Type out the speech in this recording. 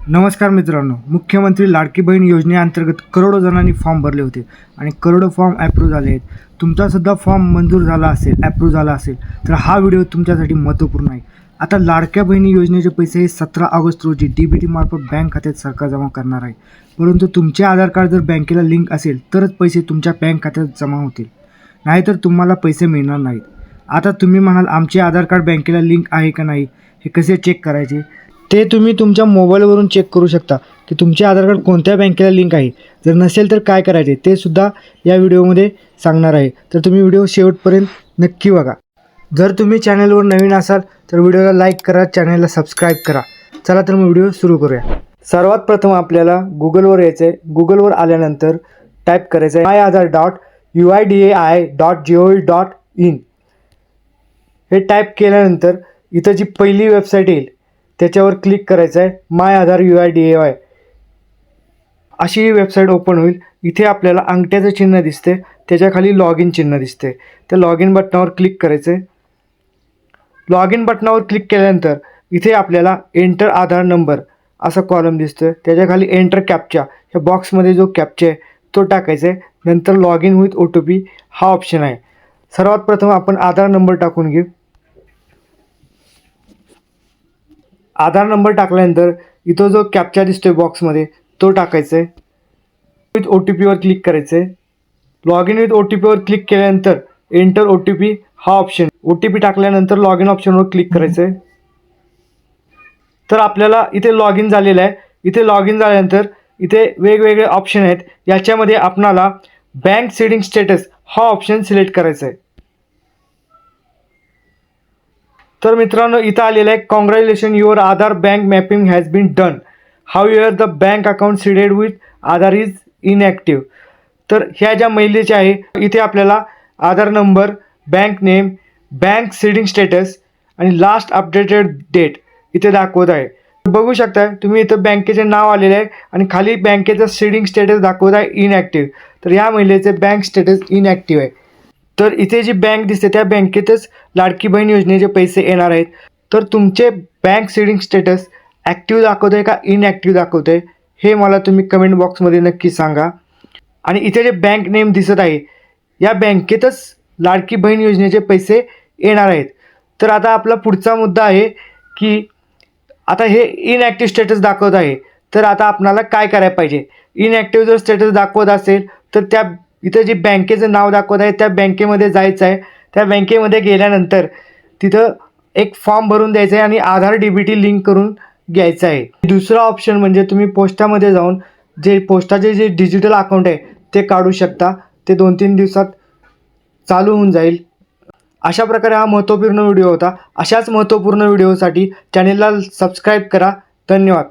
नमस्कार मित्रांनो, मुख्यमंत्री लाडकी बहीण योजनेअंतर्गत करोडो जणांनी फॉर्म भरले होते आणि करोडो फॉर्म ॲप्रूव्ह झाले आहेत. तुमचासुद्धा फॉर्म मंजूर झाला असेल, ॲप्रूव्ह झाला असेल तर हा व्हिडिओ तुमच्यासाठी महत्त्वपूर्ण आहे. आता लाडक्या बहिणी योजनेचे पैसे हे 17 ऑगस्ट रोजी DBT मार्फत बँक खात्यात सरकार जमा करणार आहे. परंतु तुमचे आधार कार्ड जर बँकेला लिंक असेल तरच पैसे तुमच्या बँक खात्यात जमा होतील, नाहीतर तुम्हाला पैसे मिळणार नाहीत. आता तुम्ही म्हणाल, आमचे आधार कार्ड बँकेला लिंक आहे का नाही, हे कसे चेक करायचे? ते तुम्ही तुमच्या मोबाईलवरून चेक करू शकता की तुमचे आधार कार्ड कोणत्या बँकेला लिंक आहे. जर नसेल तर काय करायचे ते सुद्धा या व्हिडिओमध्ये सांगणार आहे, तर तुम्ही व्हिडिओ शेवटपर्यंत नक्की बघा. जर तुम्ही चॅनलवर नवीन असाल तर व्हिडिओला लाईक करा, चॅनलला सबस्क्राईब करा. चला तर मग व्हिडिओ सुरू करूया. सर्वात प्रथम आपल्याला गुगलवर यायचं आहे. गुगलवर आल्यानंतर टाईप करायचं आहे myAadhar.uidai.gov.in. हे टाईप केल्यानंतर इथं जी पहिली वेबसाईट येईल त्याच्यावर क्लिक करायचं आहे. माय आधार UIDAI अशी ही वेबसाईट ओपन होईल. इथे आपल्याला अंगठ्याचं चिन्ह दिसते, त्याच्याखाली लॉग इन चिन्ह दिसते. त्या लॉग इन बटनावर क्लिक करायचं आहे. लॉग इन बटनावर क्लिक केल्यानंतर इथे आपल्याला एंटर आधार नंबर असा कॉलम दिसतोय. त्याच्याखाली एंटर कॅप्चा, ह्या बॉक्समध्ये जो कॅप्चा आहे तो टाकायचा आहे. नंतर लॉग इन विथ OTP हा ऑप्शन आहे. सर्वात प्रथम आपण आधार नंबर टाकून घेऊ. आधार नंबर टाकल्यानंतर इथं जो कॅप्चा दिसतोय बॉक्समध्ये तो टाकायचा आहे. विथ OTPवर क्लिक करायचं आहे. लॉग इन विथ OTPवर क्लिक केल्यानंतर एंटर OTP हा ऑप्शन, OTP टाकल्यानंतर लॉग इन ऑप्शनवर क्लिक करायचं आहे. तर आपल्याला इथे लॉग इन झालेलं आहे. इथे लॉग इन झाल्यानंतर इथे वेगवेगळे ऑप्शन आहेत. याच्यामध्ये आपणाला बँक सीडिंग स्टेटस हा ऑप्शन सिलेक्ट करायचा आहे. तर मित्रांनो, इथं आलेलं आहे, congratulation, your Aadhaar bank mapping has been done. However the bank account seeded with Aadhaar is inactive. तर ह्या ज्या महिलेच्या आहे इथे आपल्याला Aadhaar number, bank name, bank seeding status आणि लास्ट अपडेटेड डेट इथे दाखवत आहे. बघू शकता तुम्ही इथं बँकेचे नाव आलेले आहे आणि खाली बँकेचं सीडिंग स्टेटस दाखवत आहे इनॲक्टिव्ह. तर या महिलेचे बँक स्टेटस इनॲक्टिव्ह आहे. तर इथे जी बँक दिसते त्या बँकेतच लाडकी बहीण योजनेचे पैसे येणार आहेत. तर तुमचे बँक सीडिंग स्टेटस ॲक्टिव्ह दाखवत आहे का इनॲक्टिव्ह दाखवत आहे हे मला तुम्ही कमेंट बॉक्समध्ये नक्की सांगा. आणि इथे जे बँक नेम दिसत आहे या बँकेतच लाडकी बहीण योजनेचे पैसे येणार आहेत. तर आता आपला पुढचा मुद्दा आहे की आता हे इनॲक्टिव्ह स्टेटस दाखवत आहे, तर आता आपणाला काय करायला पाहिजे? इनॲक्टिव्ह जर स्टेटस दाखवत असेल तर त्या इथं जे बँकेचं नाव दाखवत आहे त्या बँकेमध्ये जायचं आहे. त्या बँकेमध्ये गेल्यानंतर तिथं एक फॉर्म भरून द्यायचा आहे आणि आधार DBT लिंक करून घ्यायचं आहे. दुसरा ऑप्शन म्हणजे तुम्ही पोस्टामध्ये जाऊन जे पोस्टाचे जे डिजिटल अकाउंट आहे ते काढू शकता. ते 2-3 दिवसात चालू होऊन जाईल. अशा प्रकारे हा महत्त्वपूर्ण व्हिडिओ होता. अशाच महत्त्वपूर्ण व्हिडिओसाठी चॅनेलला सबस्क्राईब करा. धन्यवाद.